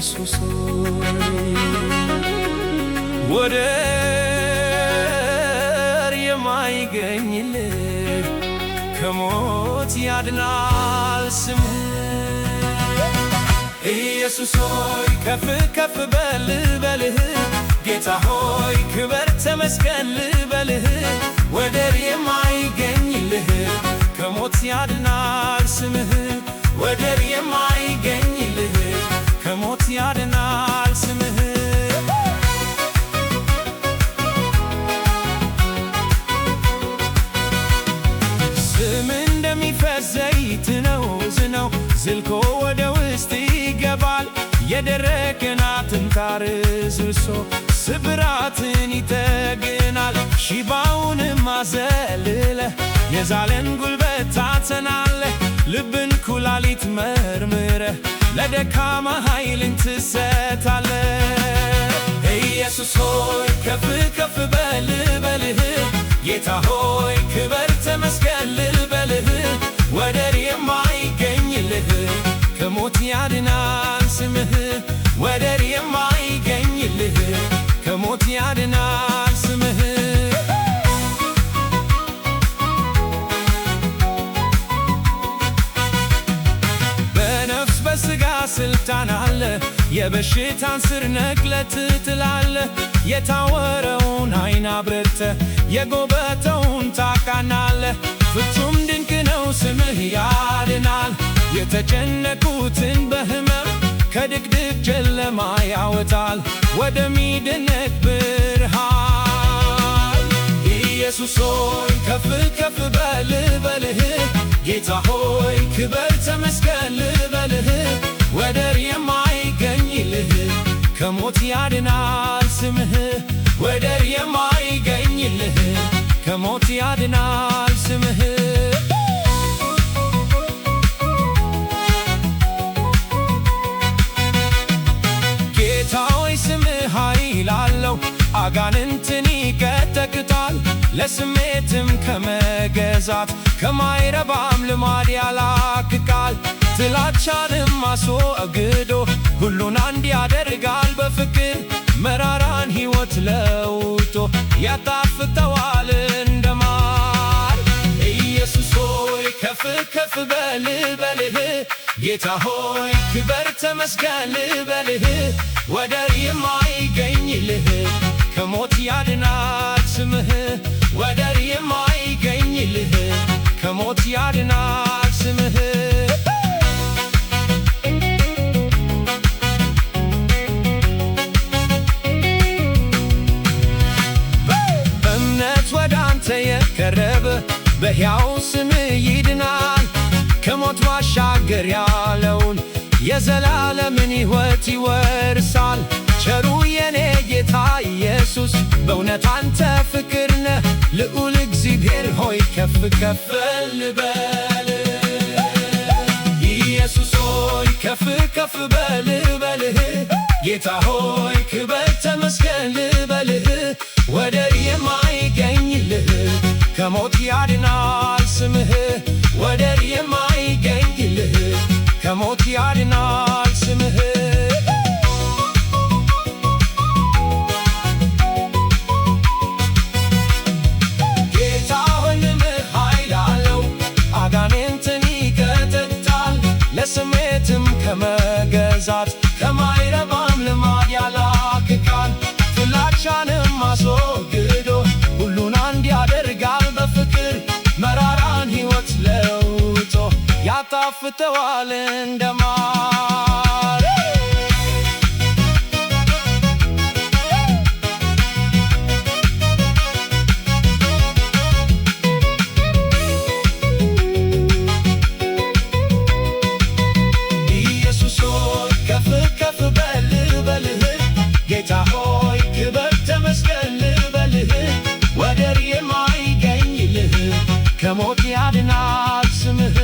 ኢየሱስ ወደር የማይገኝልህ ከሞት ያድናል ስምህ ኢየሱስ ሆይ ከፍ ከፍ በል በልህ ጌታ ሆይ ክበር ተመስገን ልበልህ ወደር የማይገኝልህ ከሞት ያድናል ስምህ ወደር የማይገኝልህ ከሞት ያድናል ስምህ ስምህ እንደሚፈስ ዘይት ነው ዝናው ዝልቆ ወደ ውስጥ ይገባል የደረቀን አጥንት አርዝርሶ ስብራትን ይጠግናል ሽባውንም አዘልለህ የዛለን ጉልበት ታጸናለህ ልብን ኩላሊት መርምረህ ለደካማ ኃይልን ትሰጣለህ ኢየሱስ ሆይ ከፍ ከፍ በል በልህ ጌታ ሆይ ክበር ተመስገን ልበልህ ወደር የማይገኝልህ ከሞት ያድናል ስምህ ወደር የማይገኝልህ ከሞት ያድናል ስምህ በነፍስ በሥጋ ስልጣን አለ የበሽታን ስር ነቅለህ ትጥላለህ የታወረውን ዓይን አብርተህ የጎበጠውን ታቃናለህ ፍጹም ድንቅ ነው ስምህ ያድናል የተጨነቁትን በሕመም ከድቅድቅ ጨለማ ያወጣል ወደሚደነቅ ብርሃን ኢየሱስ ሆይ ከፍ ከፍ በል በልህ ጌታ ሆይ ክበር ተመስገን ልበልህ ወደር የማይገኝልህ ከሞት ያድናል ስምህ ወደር የማይገኝልህ ከሞት ያድናል ስምህ ጌታ ሆይ ስምህ ኃይል አለው አጋንንትን ይቀጠቅጣል ለስሜትም ከመገዛት ከማይረባም ልማድ ያላቅቃል ጥላቻንም አስወግዶ ሁሉን አንድ ያደርጋል በፍቅር መራራን ሕይወት ለውጦ ያጣፍጠዋል እንደ ማር ኢየሱስ ሆይ ከፍ ከፍ በል በልህ ጌታ ሆይ ክበር ተመስገን ልበልህ ወደር የማይገኝልህ ከሞት ያድናል ስምህ ወደር የማይገኝልህ ከሞት ያድናል ስምህ በእምነት ወደ አንተ የቀረበ በሕያው ስምህ ይድናል ከሞት ባሻገር ያለውን የዘላለምን ሕይወት ይወርሳል ቸሩ የኔ ጌታ ኢየሱስ በእውነት አንተ ፍቅር ነህ ልዑል እግዚአብሔር ሆይ ከፍ ከፍ በል ኢየሱስ ሆይ ከፍ ከፍ በል በልህ ጌታ ሆይ ክበር ተመስገን ልበልህ ወደር የማይገኝልህ ከሞት ያድናል ስምህ ወደር የማይገኝልህ ከሞት ያድናል ስምህ ጌታ ሆይ ስምህ ኃይል አለው አጋንንትን ይቀጠቅጣል ለስሜትም ከመገዛት ከማይረባም ልማድ ያላቅቃል ጥላቻንም አስወግዶ ሁሉን አንድ ያደርጋል በፍቅር መራራን ሕይወት ለውጦ ያጣፍጠዋል እንደ ማር ኢየሱስ ሆይ ከፍ ከፍ በል በልህ ጌታ ሆይ ክበር ተመስገን ልበልህ ወደር የማይገኝልህ ከሞት ያድናል ስምህ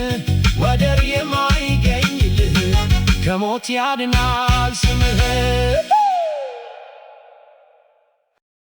ወደር የማይገኝልህ ከሞት ያድናል ስምህ